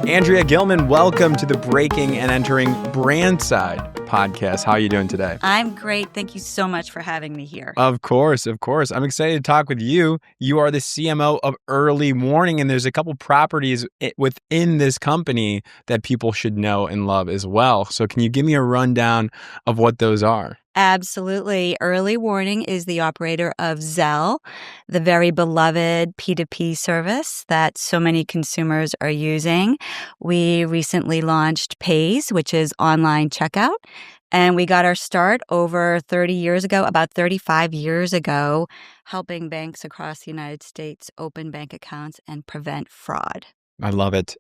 Andrea Gilman, welcome to the Breaking and Entering Brandside podcast. How are you doing today? I'm great. Thank you so much for having me here. Of course. I'm excited to talk with you. You are the CMO of Early Warning, and there's a couple properties within this company that people should know and love as well. So can you give me a rundown of what those are? Absolutely. Early Warning is the operator of Zelle, the very beloved P2P service that so many consumers are using. We recently launched Paze, which is online checkout. And we got our start over 30 years ago, about 35 years ago, helping banks across the United States open bank accounts and prevent fraud. I love it.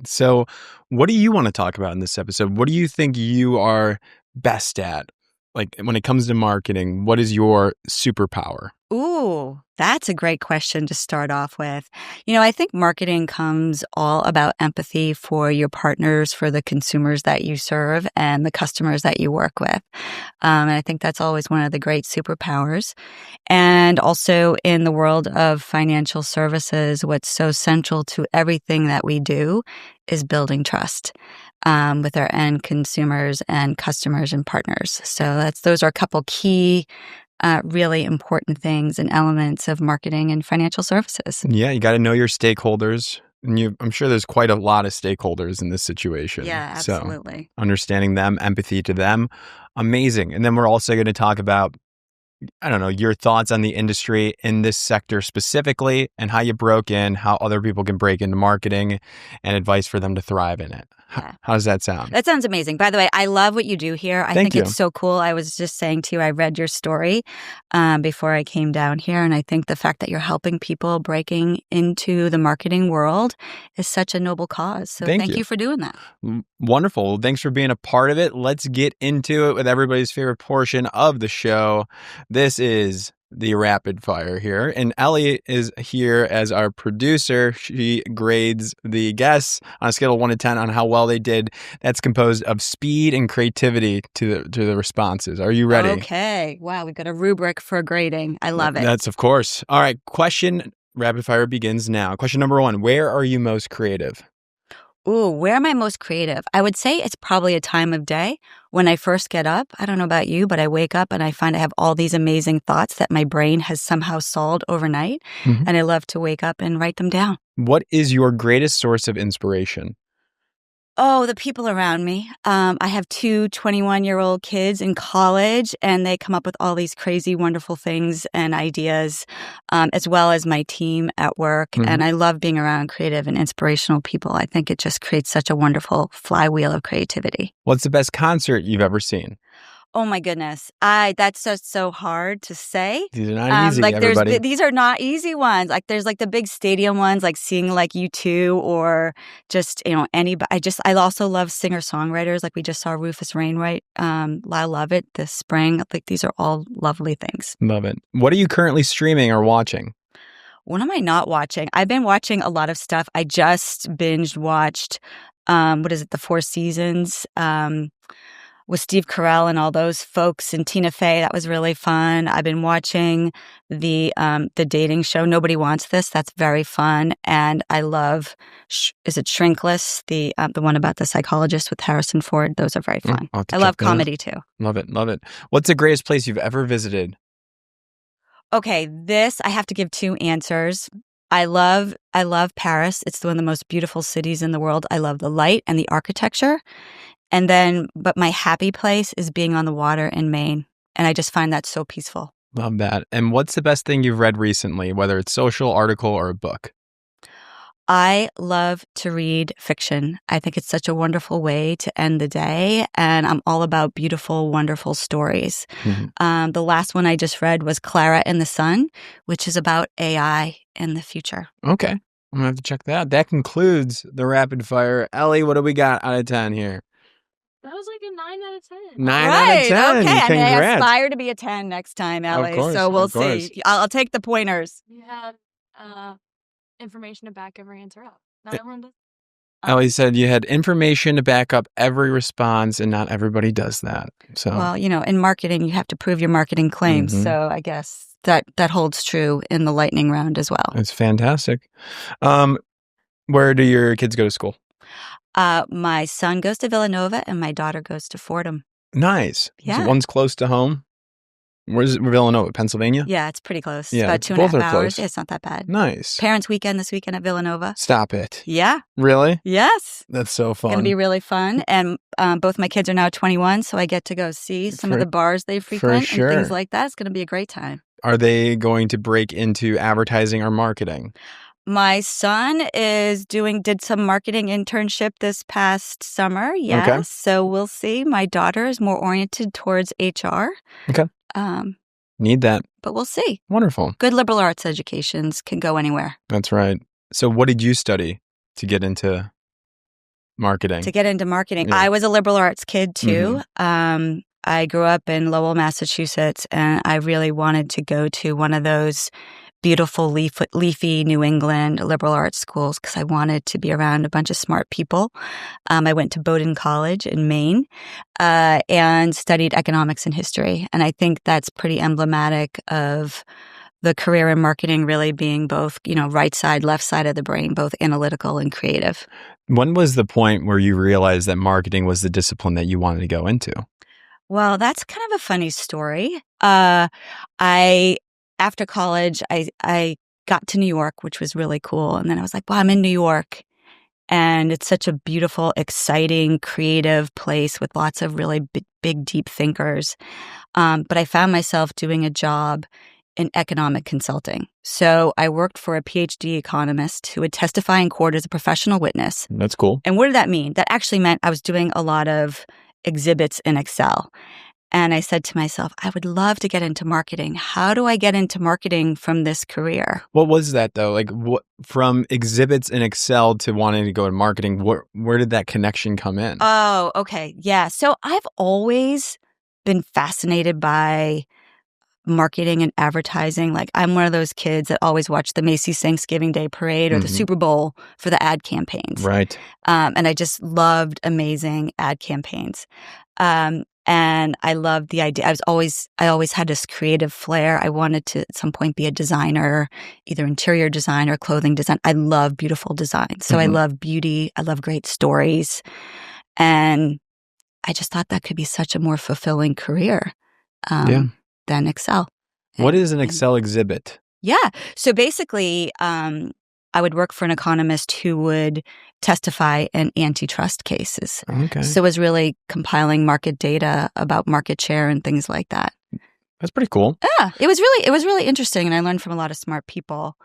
So what do you want to talk about in this episode? What do you think you are best at? Like when it comes to marketing, what is your superpower? Ooh, that's a great question to start off with. I think marketing comes all about empathy for your partners, for the consumers that you serve and the customers that you work with. And I think that's always one of the great superpowers. And also in the world of financial services, what's so central to everything that we do is building trust with our end consumers and customers and partners. So those are a couple key really important things and elements of marketing and financial services. Yeah, you got to know your stakeholders. And I'm sure there's quite a lot of stakeholders in this situation. Yeah, absolutely. So understanding them, empathy to them, amazing. And then we're also going to talk about, your thoughts on the industry in this sector specifically and how you broke in, how other people can break into marketing and advice for them to thrive in it. Yeah. How does that sound? That sounds amazing. By the way, I love what you do here. I think it's so cool. I was just saying to you, I read your story before I came down here. And I think the fact that you're helping people breaking into the marketing world is such a noble cause. So thank you for doing that. Wonderful. Well, thanks for being a part of it. Let's get into it with everybody's favorite portion of the show. This is the rapid fire here. And Ellie is here as our producer. She grades the guests on a scale of 1 to 10 on how well they did. That's composed of speed and creativity to the responses. Are you ready? Okay. Wow. We've got a rubric for grading. I love it. That's of course. All right. Rapid fire begins now. Question number 1. Where are you most creative? Ooh, where am I most creative? I would say it's probably a time of day when I first get up. I don't know about you, but I wake up and I find I have all these amazing thoughts that my brain has somehow solved overnight. Mm-hmm. And I love to wake up and write them down. What is your greatest source of inspiration? Oh, the people around me. I have 2 21-year-old kids in college, and they come up with all these crazy, wonderful things and ideas, as well as my team at work. Mm-hmm. And I love being around creative and inspirational people. I think it just creates such a wonderful flywheel of creativity. What's the best concert you've ever seen? Oh my goodness. That's just so hard to say. These are not easy, everybody. These are not easy ones. Like there's like the big stadium ones, like seeing like U2 or just, anybody. I also love singer-songwriters. Like we just saw Rufus Wainwright. I love it this spring. Like these are all lovely things. Love it. What are you currently streaming or watching? What am I not watching? I've been watching a lot of stuff. I just watched, The Four Seasons, with Steve Carell and all those folks and Tina Fey. That was really fun. I've been watching the dating show Nobody Wants This. That's very fun. And I love, is it Shrinkless? The one about the psychologist with Harrison Ford. Those are very fun. I love comedy too. Love it. What's the greatest place you've ever visited? Okay, I have to give 2 answers. I love Paris. It's one of the most beautiful cities in the world. I love the light and the architecture. But my happy place is being on the water in Maine. And I just find that so peaceful. Love that. And what's the best thing you've read recently, whether it's social, article, or a book? I love to read fiction. I think it's such a wonderful way to end the day. And I'm all about beautiful, wonderful stories. Mm-hmm. The last one I just read was Clara and the Sun, which is about AI in the future. Okay. I'm going to have to check that out. That concludes the rapid fire. Ellie, what do we got out of 10 here? That was like a 9 out of 10. 9 out of 10. Okay. Congrats. I aspire to be a 10 next time, Ellie. So we'll see. I'll take the pointers. You had information to back every answer up. Not everyone does. Ellie said you had information to back up every response, and not everybody does that. So, well, in marketing, you have to prove your marketing claims. Mm-hmm. So I guess that holds true in the lightning round as well. It's fantastic. Where do your kids go to school? My son goes to Villanova and my daughter goes to Fordham. Nice. Yeah. So one's close to home. Where's Villanova? Pennsylvania? Yeah, it's pretty close. Yeah, About 2.5 both are hours. close. Yeah, it's not that bad. Nice. Parents' weekend this weekend at Villanova. Stop it. Yeah. Really? Yes. That's so fun. It's going to be really fun. And both my kids are now 21, so I get to go see some of the bars they frequent sure. and things like that. It's going to be a great time. Are they going to break into advertising or marketing? My son did some marketing internship this past summer. Yes. Okay. So we'll see. My daughter is more oriented towards HR. Okay. Need that. But we'll see. Wonderful. Good liberal arts educations can go anywhere. That's right. So what did you study to get into marketing? Yeah. Yeah. I was a liberal arts kid too. I grew up in Lowell, Massachusetts, and I really wanted to go to one of those beautiful leafy New England liberal arts schools because I wanted to be around a bunch of smart people. I went to Bowdoin College in Maine and studied economics and history. And I think that's pretty emblematic of the career in marketing really being both, right side, left side of the brain, both analytical and creative. When was the point where you realized that marketing was the discipline that you wanted to go into? Well, that's kind of a funny story. After college, I got to New York, which was really cool. And then I was like, wow, I'm in New York. And it's such a beautiful, exciting, creative place with lots of really big, deep thinkers. But I found myself doing a job in economic consulting. So I worked for a PhD economist who would testify in court as a professional witness. That's cool. And what did that mean? That actually meant I was doing a lot of exhibits in Excel. And I said to myself, I would love to get into marketing. How do I get into marketing from this career? What was that though? Like from exhibits in Excel to wanting to go in marketing, where did that connection come in? Oh, okay. Yeah. So I've always been fascinated by marketing and advertising. Like I'm one of those kids that always watch the Macy's Thanksgiving Day Parade or the Super Bowl for the ad campaigns. Right. And I just loved amazing ad campaigns. And I loved the idea. I always had this creative flair. I wanted to at some point be a designer, either interior design or clothing design. I love beautiful design. So I love beauty. I love great stories. And I just thought that could be such a more fulfilling career than Excel. What is an Excel exhibit? Yeah. So basically, I would work for an economist who would testify in antitrust cases. Okay. So it was really compiling market data about market share and things like that. That's pretty cool. Yeah, it was really interesting, and I learned from a lot of smart people.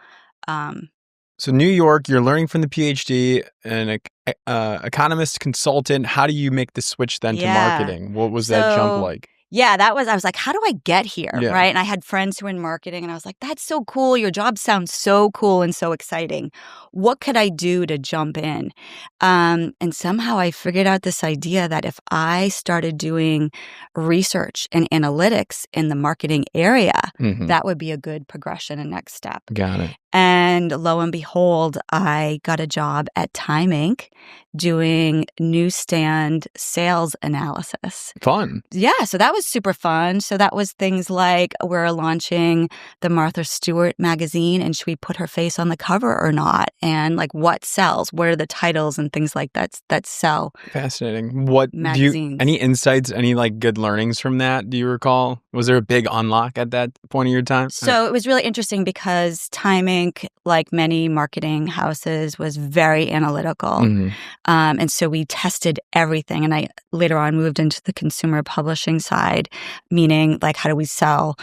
So New York, you're learning from the PhD and economist consultant. How do you make the switch then to marketing? What was that jump like? Yeah, I was like, how do I get here? Yeah. Right. And I had friends who were in marketing and I was like, that's so cool. Your job sounds so cool and so exciting. What could I do to jump in? And somehow I figured out this idea that if I started doing research and analytics in the marketing area, that would be a good progression and next step. Got it. And lo and behold, I got a job at Time Inc. doing newsstand sales analysis. Fun. Yeah, so that was super fun. So that was things like we're launching the Martha Stewart magazine and should we put her face on the cover or not? And like what sells? What are the titles and things like that sell? Fascinating. What magazines. Any insights, any like good learnings from that? Do you recall? Was there a big unlock at that point of your time? So it was really interesting because Time Inc., like many marketing houses, was very analytical. And so we tested everything. And I later on moved into the consumer publishing side, meaning like how do we sell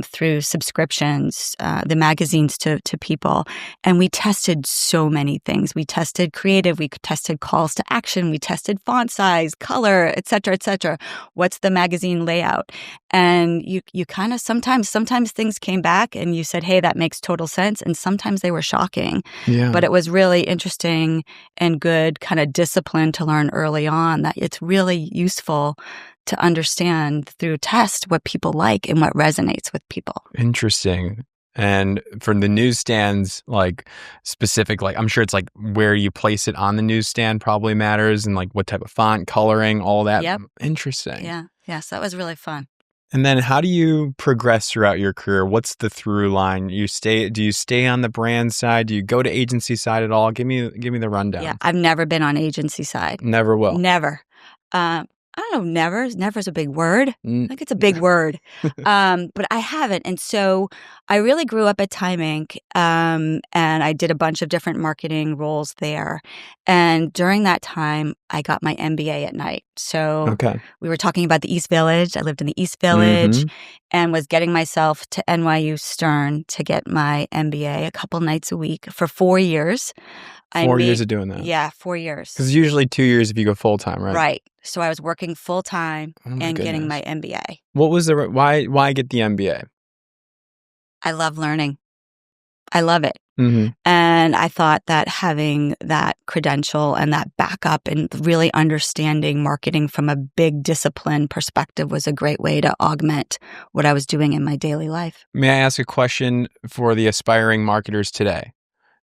through subscriptions, the magazines to people. And we tested so many things. We tested creative. We tested calls to action. We tested font size, color, et cetera, et cetera. What's the magazine layout? And you kind of sometimes things came back and you said, hey, that makes total sense. And sometimes they were shocking. Yeah. But it was really interesting and good kind of discipline to learn early on that it's really useful to understand through test what people like and what resonates with people. Interesting. And for the newsstands, like specific, like I'm sure it's like where you place it on the newsstand probably matters and like what type of font, coloring, all that. Yep. Interesting. Yeah. Yes, that was really fun. And then how do you progress throughout your career? What's the through line? Do you stay on the brand side? Do you go to agency side at all? Give me the rundown. Yeah, I've never been on agency side. Never will. Never. I don't know, never. Never is a big word. I think it's a big word. But I haven't. And so I really grew up at Time Inc. And I did a bunch of different marketing roles there. And during that time, I got my MBA at night. So we were talking about the East Village. I lived in the East Village and was getting myself to NYU Stern to get my MBA a couple nights a week for 4 years. 4 years of doing that? Yeah, 4 years. Because usually 2 years if you go full-time, right? Right. So I was working full-time and getting my MBA. What was why get the MBA? I love learning. I love it. Mm-hmm. And I thought that having that credential and that backup and really understanding marketing from a big discipline perspective was a great way to augment what I was doing in my daily life. May I ask a question for the aspiring marketers today?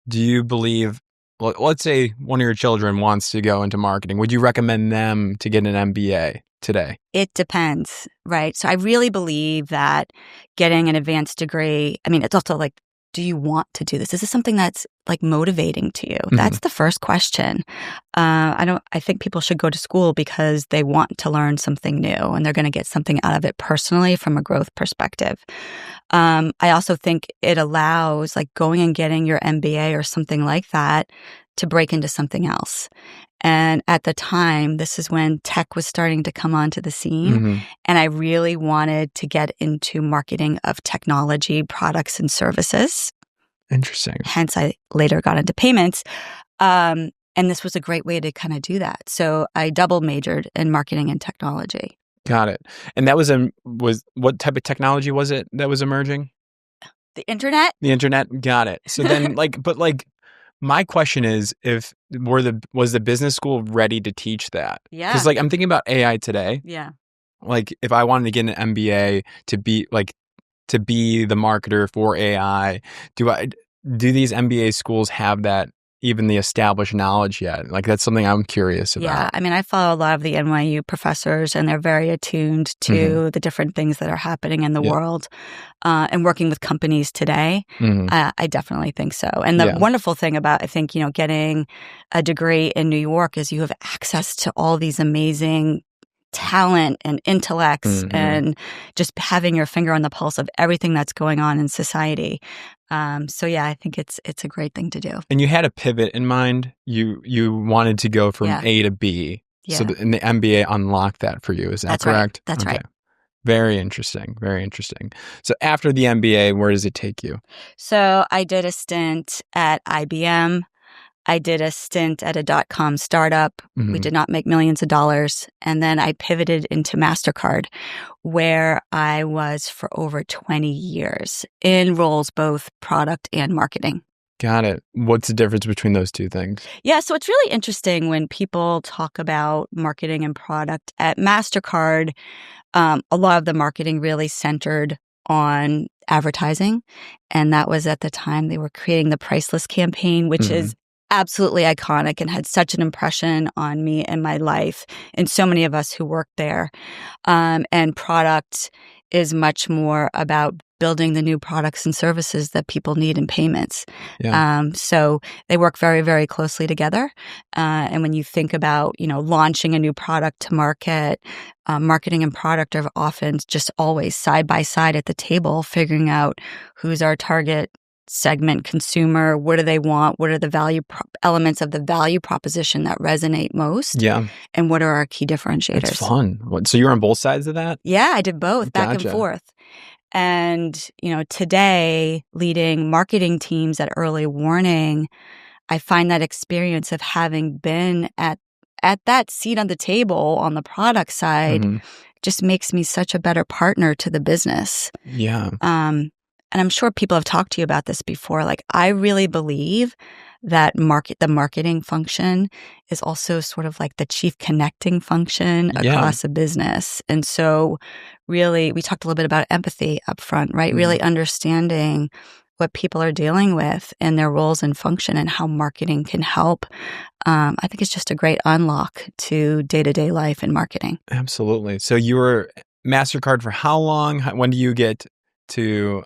Do you believe, let's say one of your children wants to go into marketing. Would you recommend them to get an MBA today? It depends, right? So I really believe that getting an advanced degree, I mean, it's also like, do you want to do this? Is this something that's like motivating to you? Mm-hmm. That's the first question. I think people should go to school because they want to learn something new and they're going to get something out of it personally from a growth perspective. I also think it allows like going and getting your MBA or something like that to break into something else. And at the time, this is when tech was starting to come onto the scene. Mm-hmm. And I really wanted to get into marketing of technology, products, and services. Interesting. Hence, I later got into payments. And this was a great way to kind of do that. So I double majored in marketing and technology. Got it. And that was what type of technology was it that was emerging? The internet. The internet. Got it. So then my question is, was the business school ready to teach that? Yeah. Because I'm thinking about AI today. Yeah. Like if I wanted to get an MBA to be the marketer for AI, do these MBA schools have that, even the established knowledge yet? Like that's something I'm curious about. Yeah. I mean, I follow a lot of the NYU professors and they're very attuned to the different things that are happening in the world. And working with companies today, I definitely think so. And the wonderful thing about, I think, getting a degree in New York is you have access to all these amazing talent and intellects and just having your finger on the pulse of everything that's going on in society. So yeah, I think it's a great thing to do. And you had a pivot in mind. You wanted to go from A to B. Yeah. So and the MBA unlocked that for you. Is that That's correct? Right. That's right. Very interesting. Very interesting. So after the MBA, where does it take you? So I did a stint at IBM. I did a stint at a .com startup. We did not make millions of dollars. And then I pivoted into Mastercard, where I was for over 20 years in roles both product and marketing. Got it. What's the difference between those two things? Yeah, so it's really interesting when people talk about marketing and product. At Mastercard, a lot of the marketing really centered on advertising. And that was at the time they were creating the Priceless campaign, which is absolutely iconic and had such an impression on me and my life and so many of us who worked there. And product is much more about building the new products and services that people need in payments. Yeah. So they work very, very closely together. And when you think about, launching a new product to market, marketing and product are often just always side by side at the table, figuring out who's our target segment consumer, what do they want, what are the value elements of the value proposition that resonate most, and what are our key differentiators. It's fun. So you're on both sides of that? Yeah, I did both, back and forth. And, today, leading marketing teams at Early Warning, I find that experience of having been at that seat on the table on the product side just makes me such a better partner to the business. Yeah. And I'm sure people have talked to you about this before. Like, I really believe that the marketing function is also sort of like the chief connecting function across a business. And so really, we talked a little bit about empathy up front, right? Really understanding what people are dealing with and their roles and function and how marketing can help. I think it's just a great unlock to day-to-day life in marketing. Absolutely. So you were Mastercard for how long? When do you get to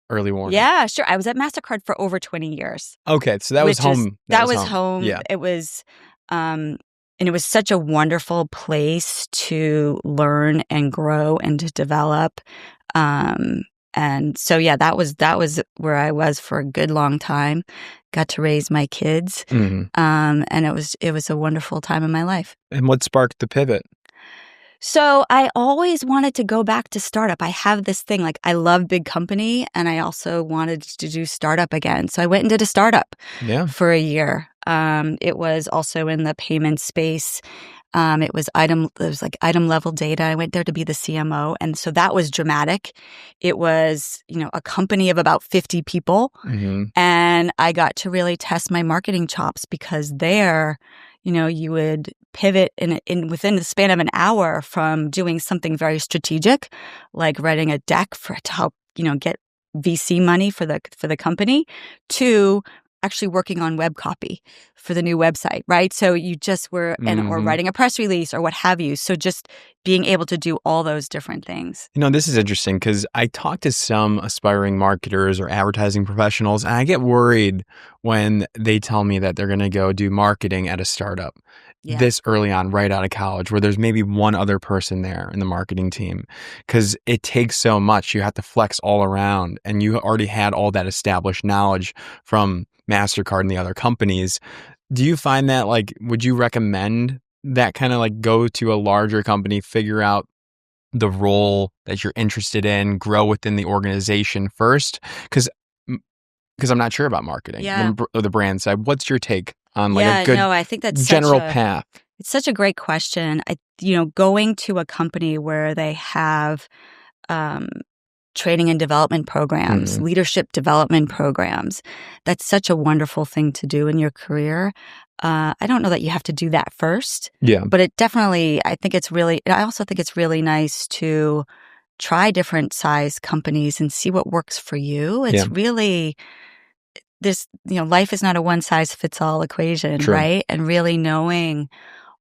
Early Warning? Yeah, sure. I was at Mastercard for over 20 years. Okay, so that was home. That was home. Yeah. It was, and it was such a wonderful place to learn and grow and to develop. And so, yeah, that was where I was for a good long time. Got to raise my kids, and it was a wonderful time in my life. And what sparked the pivot? So I always wanted to go back to startup. I have this thing, like I love big company and I also wanted to do startup again. So I went and did a startup for a year. It was also in the payment space. It was item level data. I went there to be the CMO. And so that was dramatic. It was, a company of about 50 people. And I got to really test my marketing chops because there, you would pivot in within the span of an hour from doing something very strategic, like writing a deck to help, get VC money for the company, to actually working on web copy for the new website, right? So you just were, or writing a press release or what have you. So just being able to do all those different things. This is interesting because I talk to some aspiring marketers or advertising professionals, and I get worried when they tell me that they're going to go do marketing at a startup this early on, right out of college, where there's maybe one other person there in the marketing team, because it takes so much. You have to flex all around, and you already had all that established knowledge from Mastercard and the other companies. Do you find that, would you recommend that kind of go to a larger company, figure out the role that you're interested in, grow within the organization first? Because I'm not sure about marketing, the brand side. What's your take on a good I think that's general path? It's such a great question. Going to a company where they have training and development programs, leadership development programs, that's such a wonderful thing to do in your career. I don't know that you have to do that first. Yeah. But it definitely, I also think it's really nice to try different size companies and see what works for you. It's really this, life is not a one size fits all equation, right? And really knowing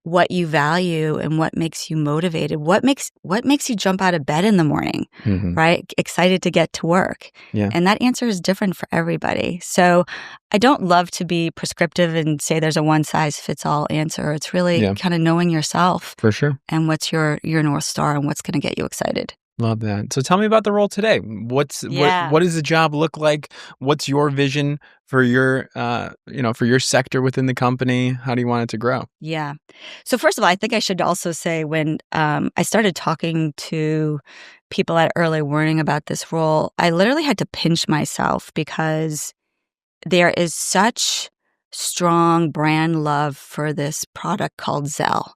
what you value and what makes you motivated, what makes you jump out of bed in the morning, right? Excited to get to work. Yeah. And that answer is different for everybody. So I don't love to be prescriptive and say there's a one size fits all answer. It's really kind of knowing yourself. For sure. And what's your North Star and what's going to get you excited. Love that. So tell me about the role today. What does the job look like? What's your vision for your for your sector within the company? How do you want it to grow? Yeah. So first of all, I think I should also say when I started talking to people at Early Warning about this role, I literally had to pinch myself because there is such strong brand love for this product called Zelle.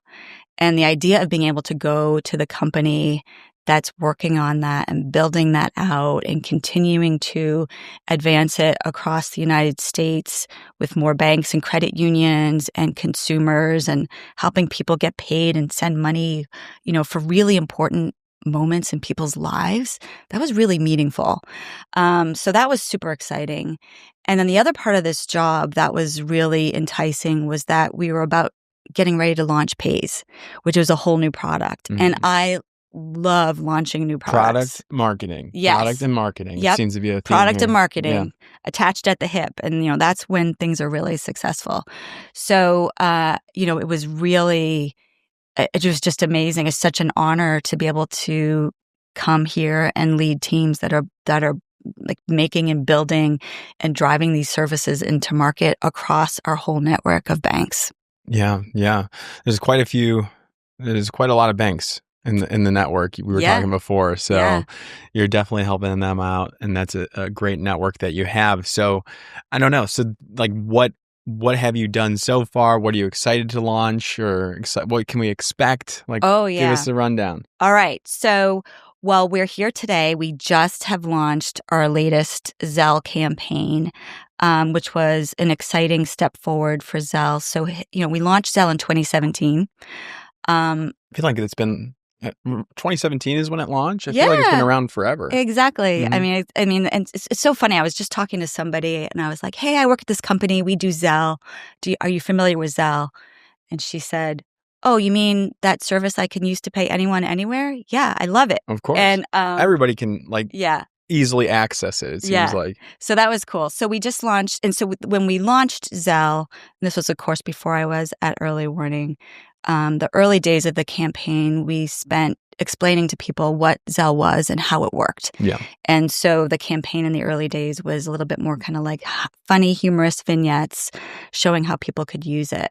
And the idea of being able to go to the company that's working on that and building that out and continuing to advance it across the United States with more banks and credit unions and consumers and helping people get paid and send money, for really important moments in people's lives. That was really meaningful. So that was super exciting. And then the other part of this job that was really enticing was that we were about getting ready to launch Paze, which was a whole new product. And I love launching new products. Product marketing. Yes. Product and marketing. Yep. It seems to be a theme product here. and marketing attached at the hip. And, that's when things are really successful. So, it was just amazing. It's such an honor to be able to come here and lead teams that are making and building and driving these services into market across our whole network of banks. Yeah. There's quite a lot of banks in the network we were talking before. So you're definitely helping them out, and that's a great network that you have. So I don't know. So what have you done so far? What are you excited to launch, or what can we expect? Give us the rundown. All right. So while we're here today, we just have launched our latest Zelle campaign, which was an exciting step forward for Zelle. So, we launched Zelle in 2017. I feel like it's been 2017 is when it launched. I feel like it's been around forever. Exactly. I mean, and it's so funny. I was just talking to somebody, and I was like, "Hey, I work at this company. We do Zelle. Are you familiar with Zelle?" And she said, oh, you mean that service I can use to pay anyone anywhere? Yeah, I love it. Of course. And everybody can yeah. easily access it seems Yeah. like. So that was cool. So we just launched, and so when we launched Zelle, and this was of course before I was at Early Warning, the early days of the campaign, we spent explaining to people what Zelle was and how it worked. Yeah. And so the campaign in the early days was a little bit more kind of like funny, humorous vignettes showing how people could use it.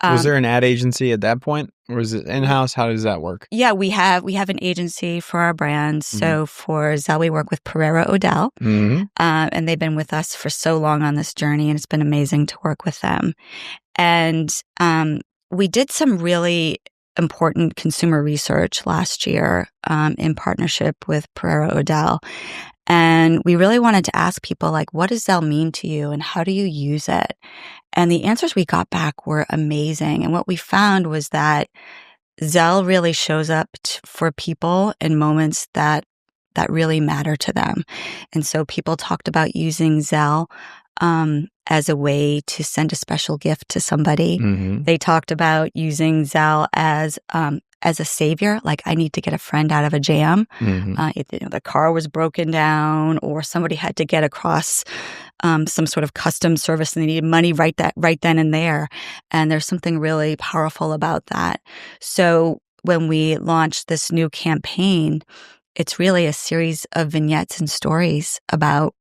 Was there an ad agency at that point, or is it in-house? How does that work? Yeah, we have an agency for our brand. So for Zelle, we work with Pereira Odell, and they've been with us for so long on this journey, and it's been amazing to work with them. And we did some really important consumer research last year in partnership with Pereira Odell. And we really wanted to ask people, like, what does Zelle mean to you and how do you use it? And the answers we got back were amazing. And what we found was that Zelle really shows up for people in moments that really matter to them. And so people talked about using Zelle as a way to send a special gift to somebody. They talked about using Zelle as a savior, like I need to get a friend out of a jam. The car was broken down, or somebody had to get across some sort of custom service and they needed money right then and there. And there's something really powerful about that. So when we launched this new campaign, it's really a series of vignettes and stories about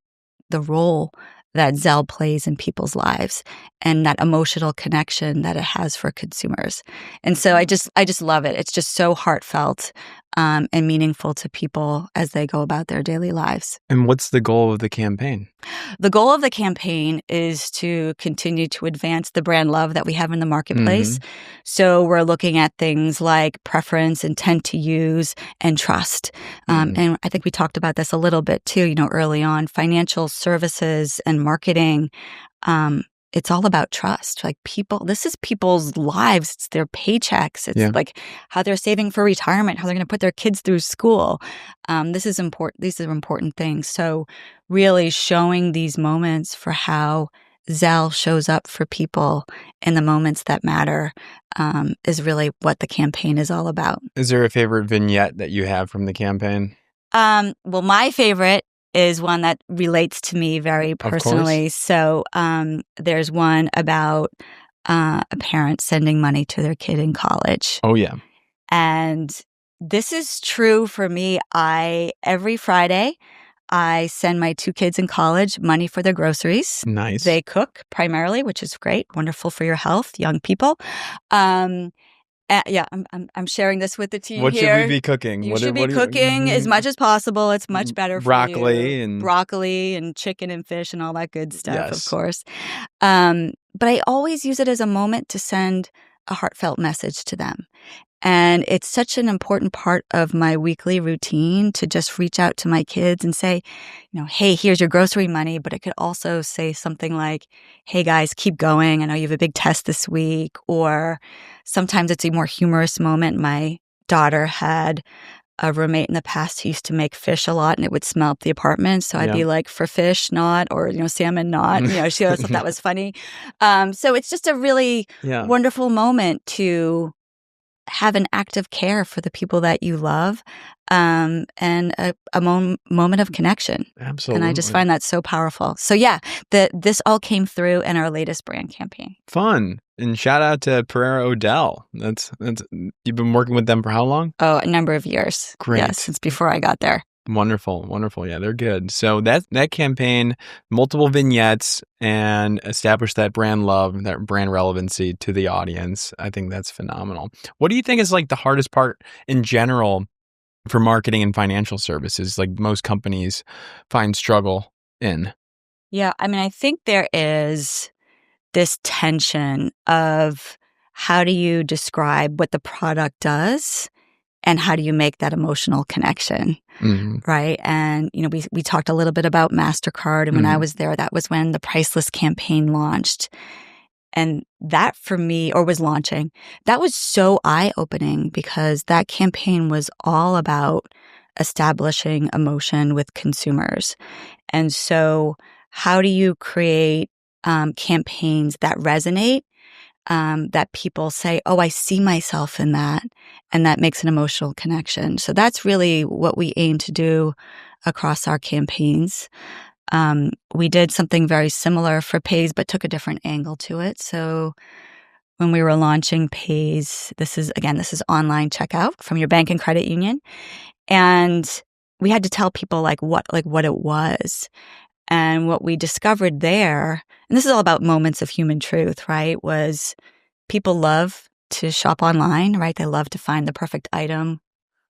the role that Zelle plays in people's lives and that emotional connection that it has for consumers. And so I just love it. It's just so heartfelt and meaningful to people as they go about their daily lives. And what's the goal of the campaign? The goal of the campaign is to continue to advance the brand love that we have in the marketplace. So we're looking at things like preference, intent to use, and trust. And I think we talked about this a little bit too, early on. Financial services and marketing, it's all about trust. Like this is people's lives. It's their paychecks. It's like how they're saving for retirement, how they're going to put their kids through school. This is important. These are important things. So really showing these moments for how Zelle shows up for people in the moments that matter is really what the campaign is all about. Is there a favorite vignette that you have from the campaign? Well, my favorite is one that relates to me very personally. So there's one about a parent sending money to their kid in college. Oh, yeah. And this is true for me. Every Friday, I send my 2 kids in college money for their groceries. Nice. They cook primarily, which is great, wonderful for your health, young people. I'm sharing this with the team what here. Should we be cooking? You should be cooking as much as possible. It's much better for you. Broccoli and chicken and fish and all that good stuff, of course. But I always use it as a moment to send a heartfelt message to them. And it's such an important part of my weekly routine to just reach out to my kids and say, hey, here's your grocery money. But it could also say something like, hey, guys, keep going. I know you have a big test this week. Or sometimes it's a more humorous moment. My daughter had a roommate in the past who used to make fish a lot and it would smell up the apartment. So I'd be like, for fish, not, or, salmon, not. She always thought that was funny. So it's just a really wonderful moment to have an act of care for the people that you love, and a moment of connection. Absolutely. And I just find that so powerful. So this all came through in our latest brand campaign. Fun. And shout out to Pereira Odell. That's you've been working with them for how long? Oh, a number of years. Great. Yes, since before I got there. Wonderful. Yeah, they're good. So that campaign, multiple vignettes, and establish that brand love, that brand relevancy to the audience. I think that's phenomenal. What do you think is like the hardest part in general for marketing and financial services, like most companies find struggle in? Yeah, I think there is this tension of how do you describe what the product does and how do you make that emotional connection, right? And, we talked a little bit about Mastercard. And when I was there, that was when the Priceless campaign launched. And that for me, or was launching, that was so eye-opening because that campaign was all about establishing emotion with consumers. And so how do you create campaigns that resonate that people say, oh, I see myself in that. And that makes an emotional connection. So that's really what we aim to do across our campaigns. We did something very similar for Paze, but took a different angle to it. So when we were launching Paze, this is online checkout from your bank and credit union. And we had to tell people what it was. And what we discovered there, and this is all about moments of human truth, right, was people love to shop online, right? They love to find the perfect item.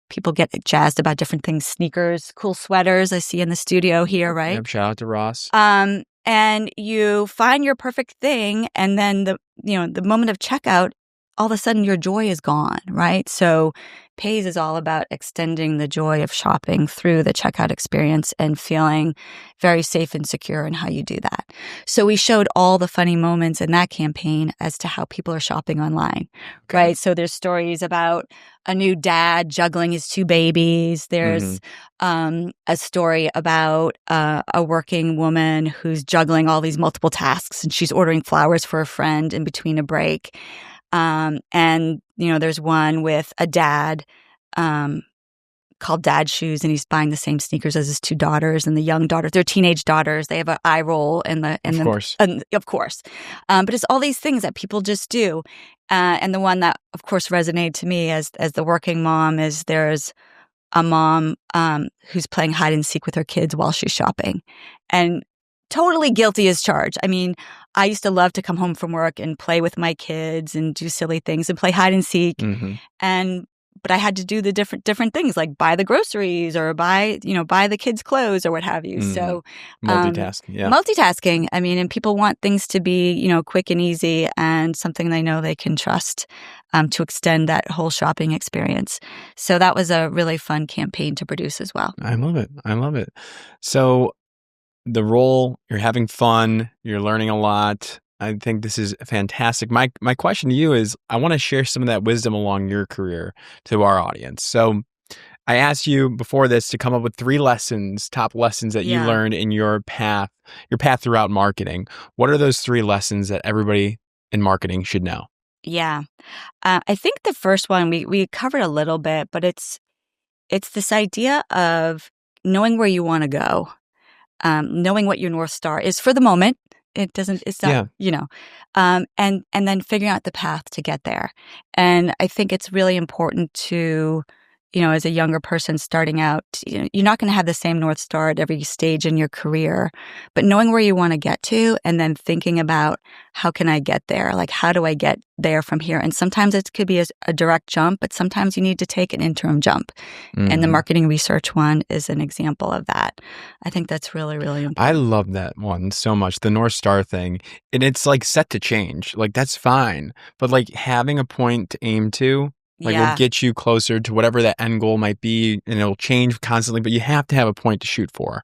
People get jazzed about different things, sneakers, cool sweaters I see in the studio here, right? Yep, shout out to Ross. And you find your perfect thing, and then the moment of checkout, all of a sudden your joy is gone, right? So Paze is all about extending the joy of shopping through the checkout experience and feeling very safe and secure in how you do that. So we showed all the funny moments in that campaign as to how people are shopping online, right? So there's stories about a new dad juggling his 2 babies. There's a story about a working woman who's juggling all these multiple tasks, and she's ordering flowers for a friend in between a break. And there's one with a dad called Dad Shoes, and he's buying the same sneakers as his 2 daughters, and the young daughters, they're teenage daughters. They have an eye roll of course. But it's all these things that people just do. And the one that, of course, resonated to me as the working mom is there's a mom who's playing hide and seek with her kids while she's shopping, and totally guilty as charged. I mean, I used to love to come home from work and play with my kids and do silly things and play hide and seek. But I had to do the different things, like buy the groceries or buy the kids' clothes or what have you. So multitasking. I mean, and people want things to be, quick and easy and something they know they can trust to extend that whole shopping experience. So that was a really fun campaign to produce as well. I love it. So the role, you're having fun, you're learning a lot. I think this is fantastic. My question to you is, I want to share some of that wisdom along your career to our audience. So I asked you before this to come up with 3 top lessons that you learned in your path throughout marketing. What are those 3 lessons that everybody in marketing should know? Yeah. I think the first one we covered a little bit, but it's this idea of knowing where you want to go, knowing what your North Star is for the moment. It's not, and then figuring out the path to get there. And I think it's really important to, as a younger person starting out, you're not going to have the same North Star at every stage in your career, but knowing where you want to get to and then thinking about how can I get there? Like, how do I get there from here? And sometimes it could be a direct jump, but sometimes you need to take an interim jump. And the marketing research one is an example of that. I think that's really, really important. I love that one so much, the North Star thing. And it's like set to change. Like, that's fine. But like having a point to aim to, will get you closer to whatever that end goal might be, and it'll change constantly, but you have to have a point to shoot for.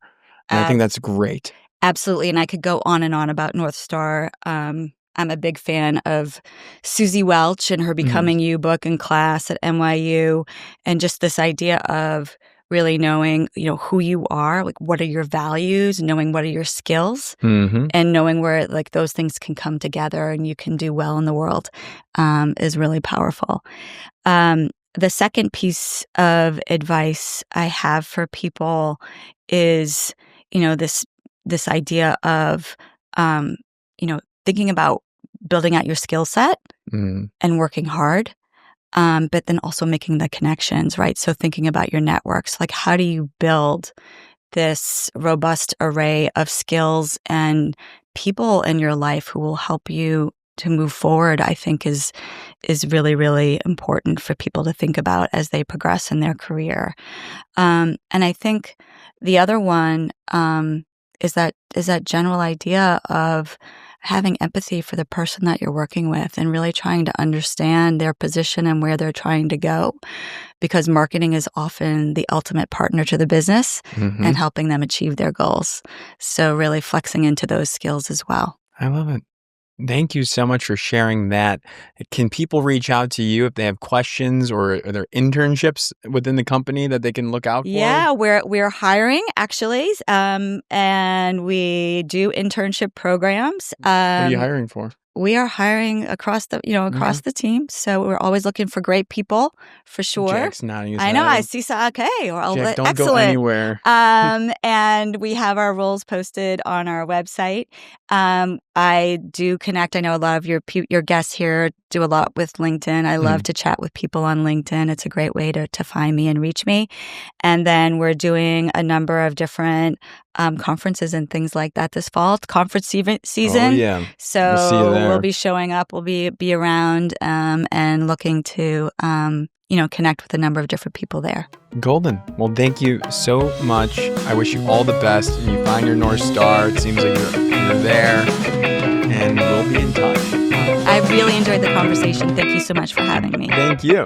And I think that's great. Absolutely. And I could go on and on about North Star. I'm a big fan of Susie Welch and her Becoming You book in class at NYU, and just this idea of really knowing, who you are, like what are your values, knowing what are your skills, and knowing where those things can come together and you can do well in the world is really powerful. The second piece of advice I have for people is, this idea of, thinking about building out your skill set and working hard. But then also making the connections, right? So thinking about your networks, like how do you build this robust array of skills and people in your life who will help you to move forward, I think is really, really important for people to think about as they progress in their career. And I think the other one is that general idea of having empathy for the person that you're working with and really trying to understand their position and where they're trying to go, because marketing is often the ultimate partner to the business and helping them achieve their goals. So really flexing into those skills as well. I love it. Thank you so much for sharing that. Can people reach out to you if they have questions, or are there internships within the company that they can look out for? Yeah, we're hiring actually, and we do internship programs. What are you hiring for? we are hiring across the the team. So we're always looking for great people, for sure. Jack's nodding his I know. head. I see. So okay. Well, Jack, don't excellent. go anywhere. And we have our roles posted on our website. I do connect. I know a lot of your guests here do a lot with LinkedIn. I love to chat with people on LinkedIn. It's a great way to find me and reach me. And then we're doing a number of different conferences and things like that this fall. It's conference season. Oh, yeah. So We'll see you there. we'll be showing up. We'll be around and looking to connect with a number of different people there. Golden. Well, thank you so much. I wish you all the best, and you find your North Star. It seems like you're there, and we'll be in touch. I really enjoyed the conversation. Thank you so much for having me. Thank you.